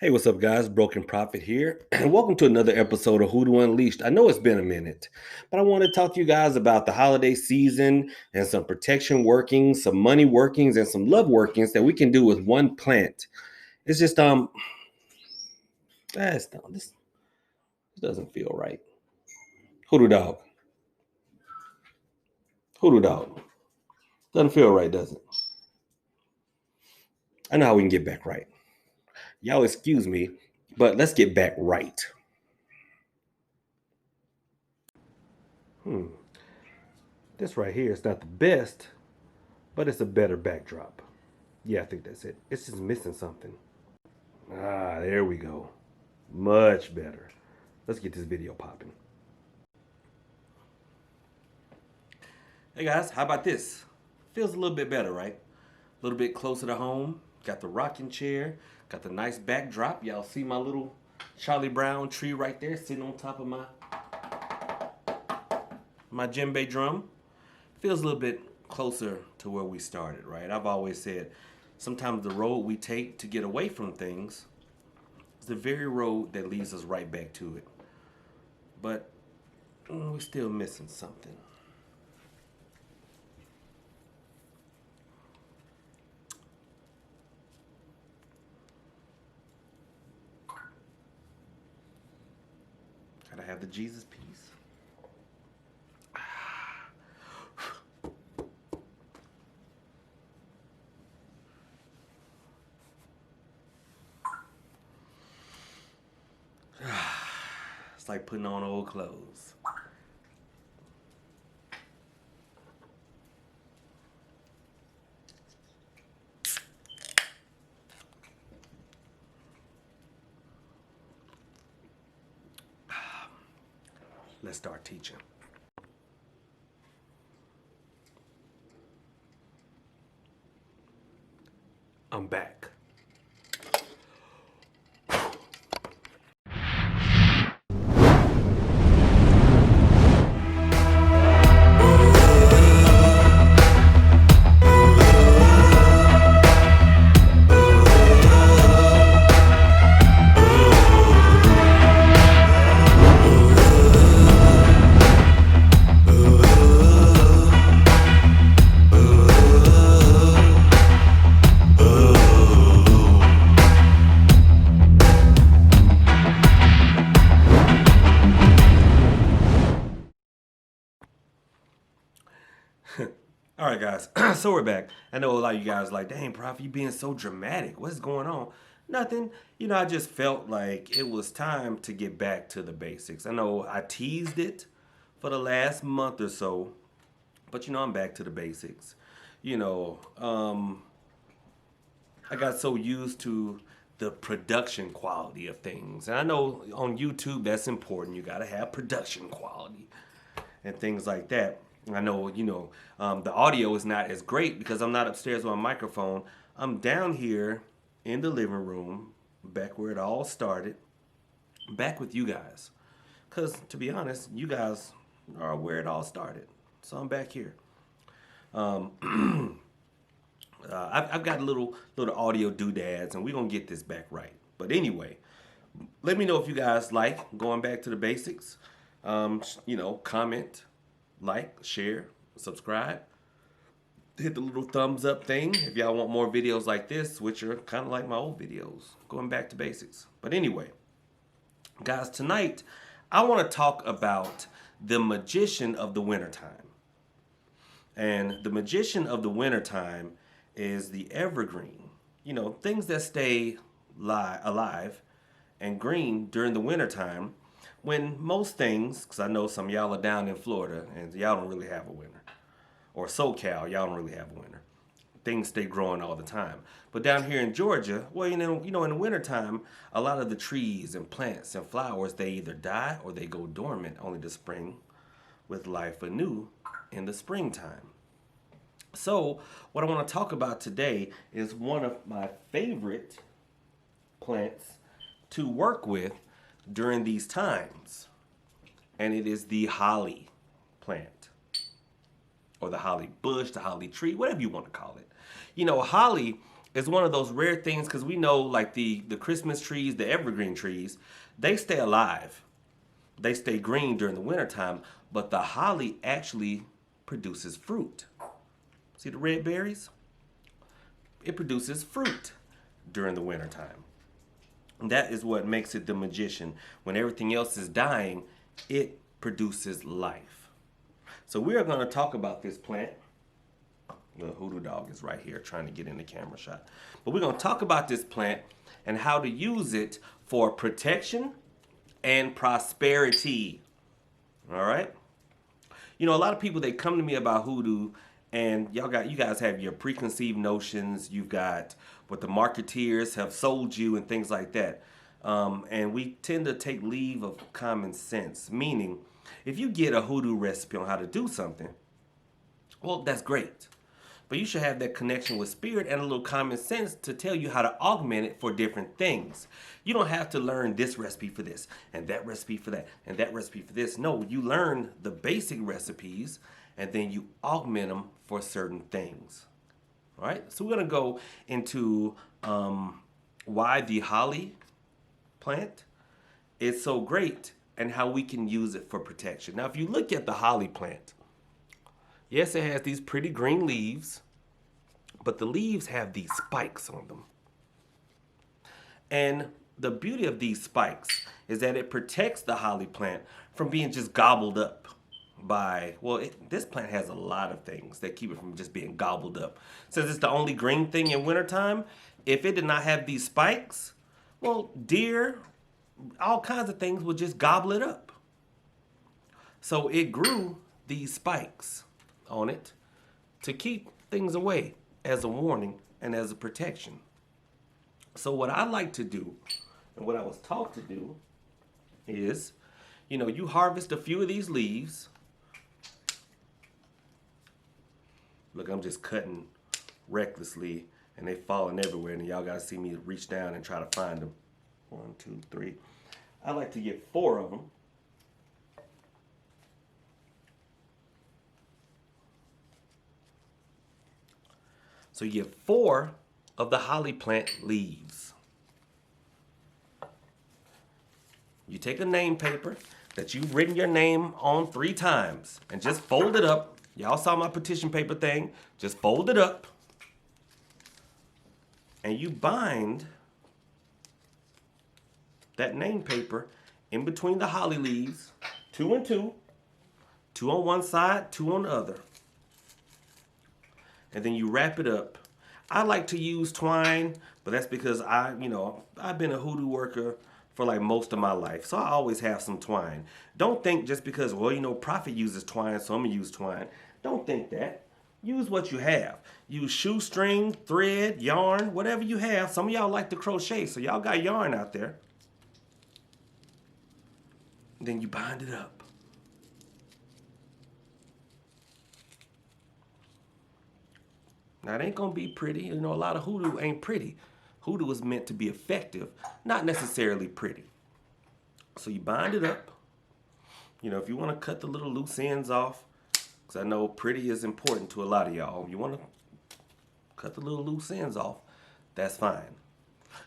Hey, what's up, guys? Broken Prophet here, and welcome to another episode of Hoodoo Unleashed. I know it's been a minute, but I want to talk to you guys about the holiday season and some protection workings, some money workings, and some love workings that we can do with one plant. It's just this doesn't feel right. Hoodoo dog, hoodoo dog, doesn't feel right, does it? I know how we can get back right. Y'all excuse me, but let's get back right. Hmm. This right here is not the best, but it's a better backdrop. Yeah, I think that's it. It's just missing something. Ah, there we go. Much better. Let's get this video popping. Hey guys, how about this? Feels a little bit better, right? A little bit closer to home. Got the rocking chair. Got the nice backdrop. Y'all see my little Charlie Brown tree right there sitting on top of my djembe drum. Feels a little bit closer to where we started, right? I've always said sometimes the road we take to get away from things is the very road that leads us right back to it. But we're still missing something. Gotta have the Jesus piece. It's like putting on old clothes. Let's start teaching. I'm back. All right, guys. So we're back. I know a lot of you guys are like, dang, Prof, you being so dramatic. What's going on? Nothing. I just felt like it was time to get back to the basics. I know I teased it for the last month or so, but I'm back to the basics. You know, um, I got so used to the production quality of things. And I know on YouTube that's important. You got to have production quality and things like that. I know, the audio is not as great because I'm not upstairs with a microphone. I'm down here in the living room, back where it all started, back with you guys. Because to be honest, you guys are where it all started. So I'm back here. I've got little audio doodads, and we're gonna get this back right. But anyway, let me know if you guys like going back to the basics. Comment, like, share, subscribe. Hit the little thumbs up thing if y'all want more videos like this, which are kind of like my old videos, going back to basics. But anyway, guys, tonight I want to talk about the magician of the wintertime. And the magician of the wintertime is the evergreen. Things that stay alive and green during the wintertime when most things, because I know some of y'all are down in Florida and y'all don't really have a winter. Or SoCal, y'all don't really have a winter. Things stay growing all the time. But down here in Georgia, well, in the wintertime, a lot of the trees and plants and flowers, they either die or they go dormant only to spring with life anew in the springtime. So, what I want to talk about today is one of my favorite plants to work with during these times, and it is the holly plant, or the holly bush, the holly tree, whatever you want to call it. Holly It's one of those rare things because we know like the Christmas trees, the evergreen trees, they stay alive. They stay green during the wintertime, but the holly actually produces fruit. See the red berries? It produces fruit during the wintertime. And that is what makes it the magician. When everything else is dying, it produces life. So we are going to talk about this plant. The hoodoo dog is right here trying to get in the camera shot. But we're going to talk about this plant and how to use it for protection and prosperity. All right? You know, a lot of people, they come to me about hoodoo, and you guys have your preconceived notions. You've got what the marketeers have sold you and things like that. And we tend to take leave of common sense, meaning if you get a hoodoo recipe on how to do something, well, that's great. But you should have that connection with spirit and a little common sense to tell you how to augment it for different things. You don't have to learn this recipe for this, and that recipe for that, and that recipe for this. No, you learn the basic recipes, and then you augment them for certain things. All right? So we're going to go into why the holly plant is so great and how we can use it for protection. Now, if you look at the holly plant, yes, it has these pretty green leaves, but the leaves have these spikes on them. And the beauty of these spikes is that it protects the holly plant from being just gobbled up by, well, this plant has a lot of things that keep it from just being gobbled up. Since it's the only green thing in wintertime, if it did not have these spikes, well, deer, all kinds of things would just gobble it up. So it grew these spikes on it to keep things away as a warning and as a protection. So what I like to do, and what I was taught to do, is, you harvest a few of these leaves. Look, I'm just cutting recklessly, and they falling everywhere, and y'all gotta see me reach down and try to find them. 1, 2, 3. I like to get 4 of them. So you get 4 of the holly plant leaves. You take a name paper that you've written your name on 3 times and just fold it up. Y'all saw my petition paper thing. Just fold it up. And you bind that name paper in between the holly leaves, 2 and 2. 2 on one side, 2 on the other. And then you wrap it up. I like to use twine, but that's because I've been a hoodoo worker for like most of my life. So I always have some twine. Don't think just because, Prophet uses twine, so I'm gonna use twine. Don't think that. Use what you have. Use shoestring, thread, yarn, whatever you have. Some of y'all like to crochet, so y'all got yarn out there. Then you bind it up. Now, it ain't going to be pretty. A lot of hoodoo ain't pretty. Hoodoo is meant to be effective, not necessarily pretty. So you bind it up. If you want to cut the little loose ends off, because I know pretty is important to a lot of y'all. You want to cut the little loose ends off, that's fine.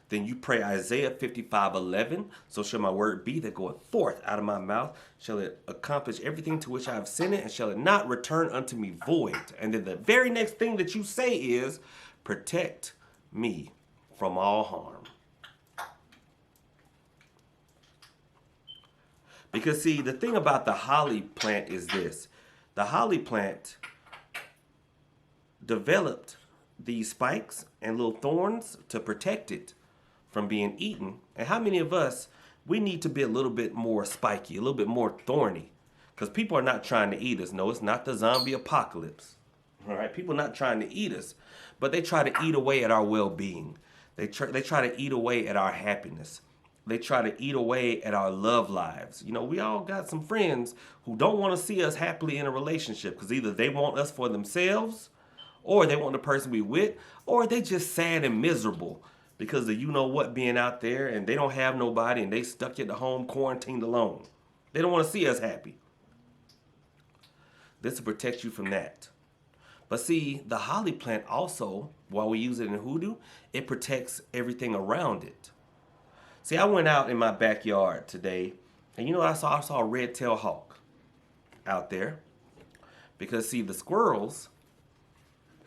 Then you pray Isaiah 55:11. So shall my word be that goeth forth out of my mouth. Shall it accomplish everything to which I have sent it, and shall it not return unto me void. And then the very next thing that you say is, protect me from all harm. Because see, the thing about the holly plant is this. The holly plant developed these spikes and little thorns to protect it from being eaten. And how many of us, we need to be a little bit more spiky, a little bit more thorny? Because people are not trying to eat us. No, it's not the zombie apocalypse. All right, people are not trying to eat us, but they try to eat away at our well-being. They try to eat away at our happiness. They try to eat away at our love lives. We all got some friends who don't want to see us happily in a relationship because either they want us for themselves, or they want the person we with, or they just sad and miserable because of what being out there, and they don't have nobody, and they stuck at the home quarantined alone. They don't want to see us happy. This will protect you from that. But see, the holly plant also, while we use it in hoodoo, it protects everything around it. See, I went out in my backyard today, and you know what I saw? I saw a red-tailed hawk out there. Because see, the squirrels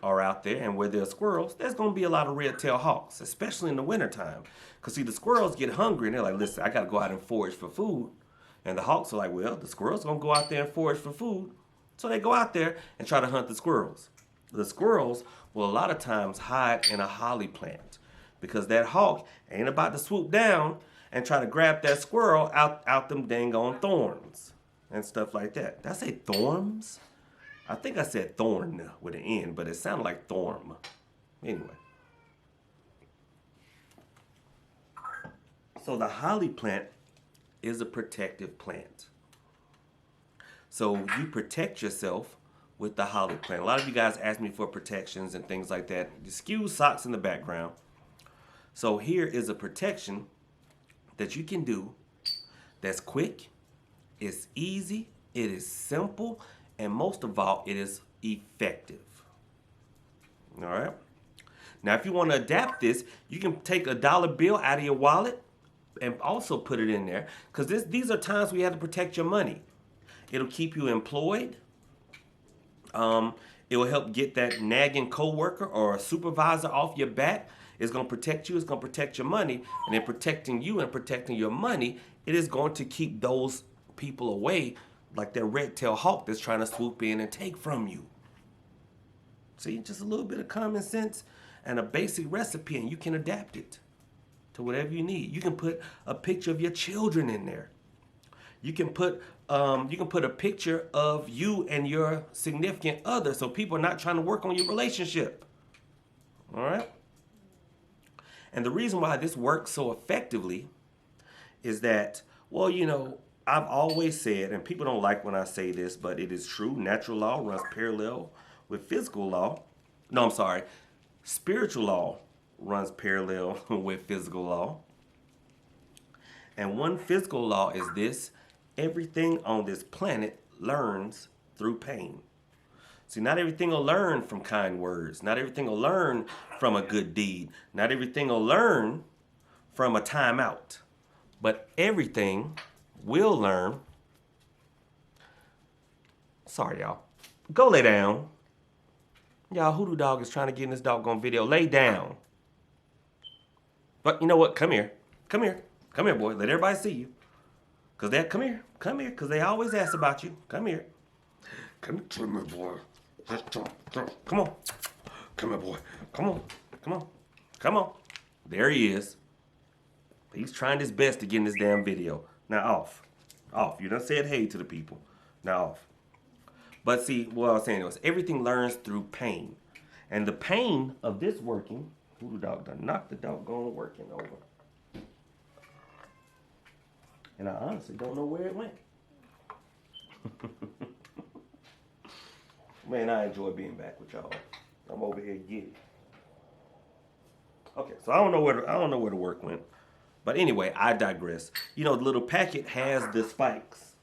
are out there, and where there's squirrels, there's going to be a lot of red-tailed hawks, especially in the wintertime. Because see, the squirrels get hungry, and they're like, listen, I got to go out and forage for food. And the hawks are like, well, the squirrels going to go out there and forage for food. So they go out there and try to hunt the squirrels. The squirrels will a lot of times hide in a holly plant because that hawk ain't about to swoop down and try to grab that squirrel out them dang on thorns and stuff like that. Did I say thorns? I think I said thorn with an N, but it sounded like thorn. Anyway. So the holly plant is a protective plant. So you protect yourself with the holly plant. A lot of you guys ask me for protections and things like that. Excuse socks in the background. So here is a protection that you can do that's quick, it's easy, it is simple, and most of all, it is effective. All right? Now, if you want to adapt this, you can take a dollar bill out of your wallet and also put it in there because these are times we have to protect your money. It'll keep you employed. It will help get that nagging coworker or a supervisor off your back. It's going to protect you. It's going to protect your money. And in protecting you and protecting your money, it is going to keep those people away like that red-tailed hawk that's trying to swoop in and take from you. See, just a little bit of common sense and a basic recipe, and you can adapt it to whatever you need. You can put a picture of your children in there. You can put a picture of you and your significant other so people are not trying to work on your relationship. All right? And the reason why this works so effectively is that, well, you know, I've always said, and people don't like when I say this, but it is true, natural law runs parallel with physical law. No, I'm sorry. Spiritual law runs parallel with physical law. And one physical law is this: everything on this planet learns through pain. See, not everything will learn from kind words. Not everything will learn from a good deed. Not everything will learn from a timeout. But everything will learn. Sorry, y'all. Go lay down. Y'all, Hoodoo Dog is trying to get in this doggone video. Lay down. But you know what? Come here. Come here. Come here, boy. Let everybody see you. Come here. Come here, because they always ask about you. Come here. Come to me, boy. Come on. Come here, boy. Come on. Come on. Come on. There he is. He's trying his best to get in this damn video. Now off. Off. You done said hey to the people. Now off. But see, what I was saying was everything learns through pain. And the pain of this working, Hoodoo Dog done knocked the doggone working over. And I honestly don't know where it went. Man, I enjoy being back with y'all. I'm over here getting. Okay, so I don't know where the work went. But anyway, I digress. You know, the little packet has the spikes,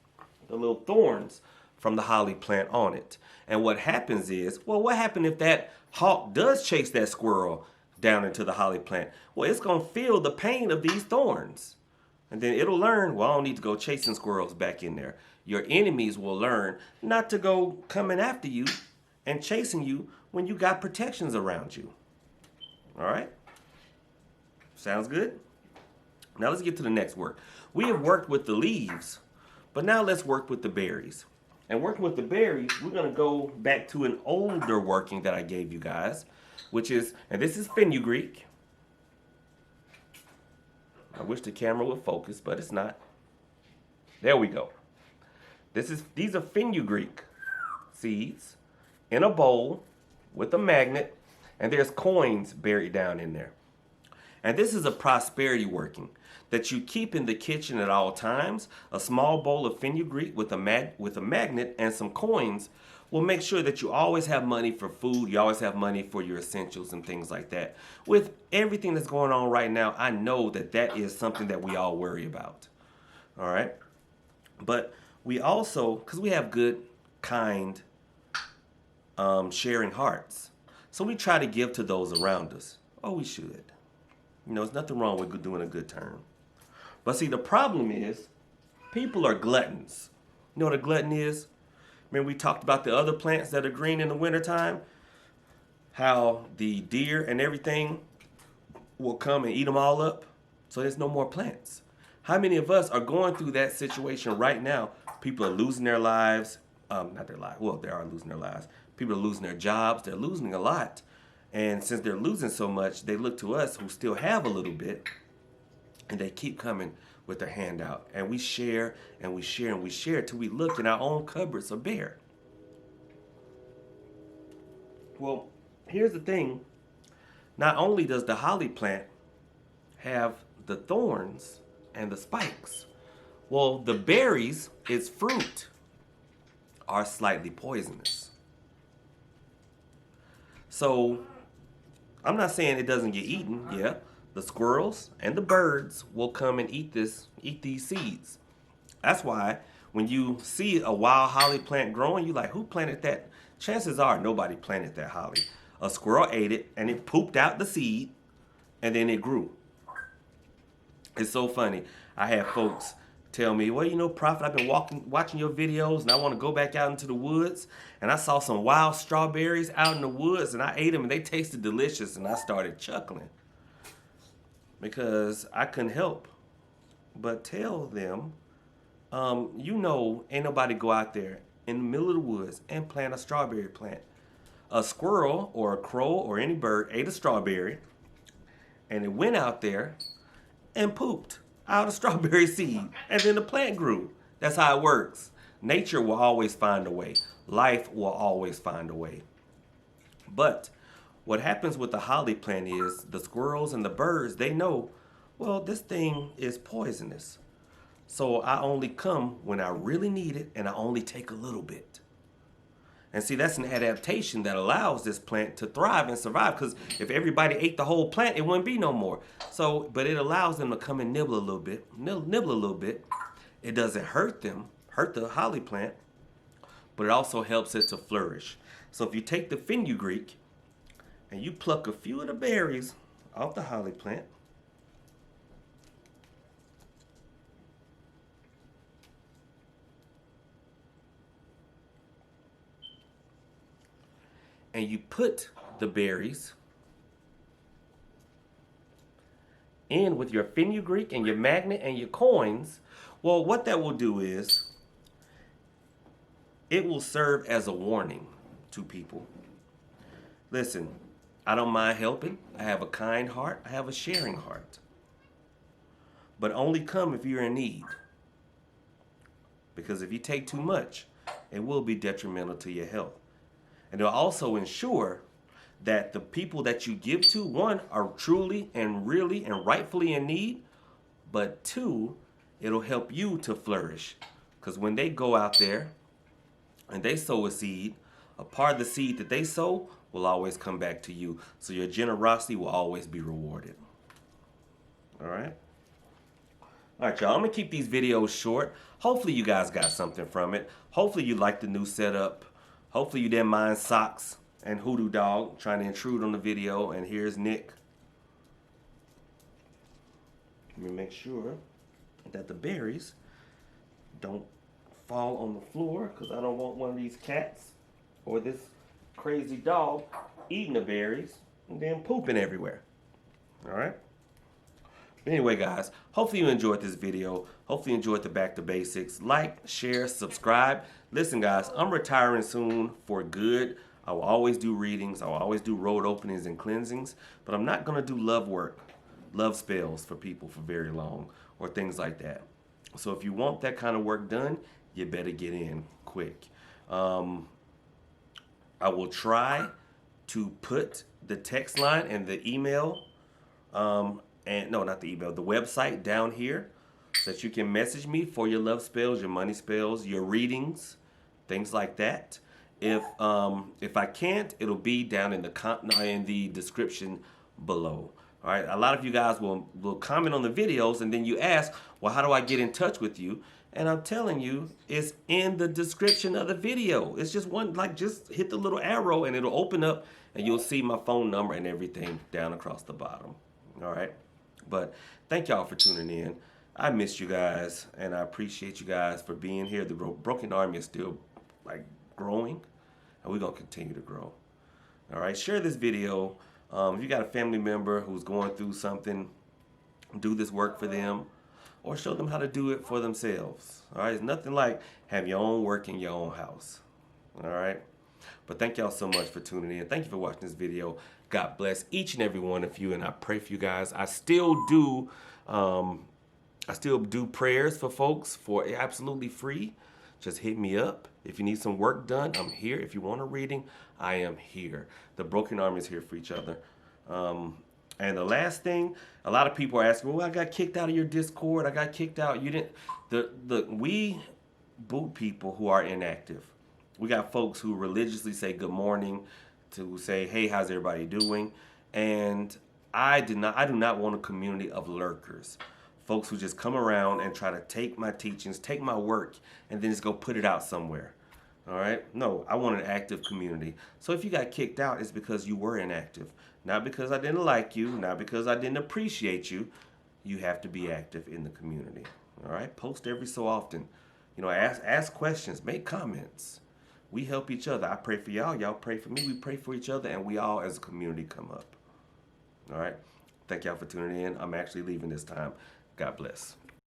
the little thorns from the holly plant on it. And what happens is, well, what happened if that hawk does chase that squirrel down into the holly plant? Well, it's going to feel the pain of these thorns. And then it'll learn, well, I don't need to go chasing squirrels back in there. Your enemies will learn not to go coming after you and chasing you when you got protections around you. All right? Sounds good? Now let's get to the next work. We have worked with the leaves, but now let's work with the berries. And working with the berries, we're going to go back to an older working that I gave you guys, which is, and this is fenugreek. I wish the camera would focus, but it's not. There we go. These are fenugreek seeds in a bowl with a magnet, and there's coins buried down in there. And this is a prosperity working that you keep in the kitchen at all times. A small bowl of fenugreek with a magnet and some coins will make sure that you always have money for food. You always have money for your essentials and things like that. With everything that's going on right now, I know that that is something that we all worry about. All right? But we also, because we have good, kind sharing hearts. So we try to give to those around us. Oh, we should. You know, there's nothing wrong with doing a good turn. But see, the problem is people are gluttons. You know what a glutton is? Remember we talked about the other plants that are green in the wintertime? How the deer and everything will come and eat them all up? So there's no more plants. How many of us are going through that situation right now? People are losing their lives. Not their lives. Well, they are losing their lives. People are losing their jobs. They're losing a lot. And since they're losing so much, they look to us who still have a little bit, and they keep coming with their hand out. And we share and we share and we share till we look and our own cupboards are bare. Well, here's the thing. Not only does the holly plant have the thorns and the spikes, well, the berries, its fruit, are slightly poisonous. So, I'm not saying it doesn't get eaten. Yeah, the squirrels and the birds will come and eat these seeds. That's why when you see a wild holly plant growing, you're like, who planted that? Chances are nobody planted that holly. A squirrel ate it and it pooped out the seed and then it grew. It's so funny. I have folks tell me, well, you know, Prophet, I've been watching your videos and I want to go back out into the woods. And I saw some wild strawberries out in the woods and I ate them and they tasted delicious. And I started chuckling because I couldn't help but tell them, you know, ain't nobody go out there in the middle of the woods and plant a strawberry plant. A squirrel or a crow or any bird ate a strawberry and it went out there and pooped out a strawberry seed and then the plant grew. That's how it works. Nature will always find a way. Life will always find a way. But what happens with the holly plant is the squirrels and the birds, they know, well, this thing is poisonous. So I only come when I really need it and I only take a little bit. And see, that's an adaptation that allows this plant to thrive and survive. Because if everybody ate the whole plant, it wouldn't be no more. So, but it allows them to come and nibble a little bit. It doesn't hurt them, hurt the holly plant, but it also helps it to flourish. So if you take the fenugreek and you pluck a few of the berries off the holly plant, and you put the berries in with your fenugreek and your magnet and your coins, well, what that will do is it will serve as a warning to people. Listen, I don't mind helping. I have a kind heart. I have a sharing heart. But only come if you're in need. Because if you take too much, it will be detrimental to your health. And it'll also ensure that the people that you give to, one, are truly and really and rightfully in need, but two, it'll help you to flourish. Because when they go out there and they sow a seed, a part of the seed that they sow will always come back to you. So your generosity will always be rewarded. All right? All right, y'all. I'm going to keep these videos short. Hopefully you guys got something from it. Hopefully you like the new setup. Hopefully you didn't mind Socks and Hoodoo Dog trying to intrude on the video. And here's Nick. Let me make sure that the berries don't fall on the floor, because I don't want one of these cats or this crazy dog eating the berries and then pooping everywhere. All right? Anyway, guys, hopefully you enjoyed this video. Hopefully you enjoyed the Back to Basics. Like, share, subscribe. Listen, guys, I'm retiring soon for good. I will always do readings. I will always do road openings and cleansings. But I'm not going to do love spells for people for very long, or things like that. So if you want that kind of work done, you better get in quick. I will try to put the text line and the email and no, not the email, the website down here so that you can message me for your love spells, your money spells, your readings, things like that. If I can't, it'll be down in the description below. All right, a lot of you guys will comment on the videos and then you ask, well, how do I get in touch with you? And I'm telling you, it's in the description of the video. It's just one, like, just hit the little arrow and it'll open up and you'll see my phone number and everything down across the bottom. All right, but thank y'all for tuning in. I missed you guys and I appreciate you guys for being here. The Broken Army is still like growing and we're gonna continue to grow. All right, share this video. If you got a family member who's going through something, do this work for them or show them how to do it for themselves. All right, it's nothing like have your own work in your own house. All right, but thank y'all so much for tuning in. Thank you for watching this video. God bless each and every one of you, and I pray for you guys. I still do prayers for folks for absolutely free. Just hit me up. If you need some work done, I'm here. If you want a reading, I am here. The Broken Army is here for each other. And the last thing, a lot of people are asking, well, I got kicked out of your Discord. I got kicked out. You didn't. We boot people who are inactive. We got folks who religiously say good morning, to say, hey, how's everybody doing? And I do not want a community of lurkers. Folks who just come around and try to take my teachings, take my work, and then just go put it out somewhere. All right? No, I want an active community. So if you got kicked out, it's because you were inactive. Not because I didn't like you, not because I didn't appreciate you. You have to be active in the community. All right? Post every so often. You know, ask questions, make comments. We help each other. I pray for y'all. Y'all pray for me. We pray for each other, and we all as a community come up. All right? Thank y'all for tuning in. I'm actually leaving this time. God bless.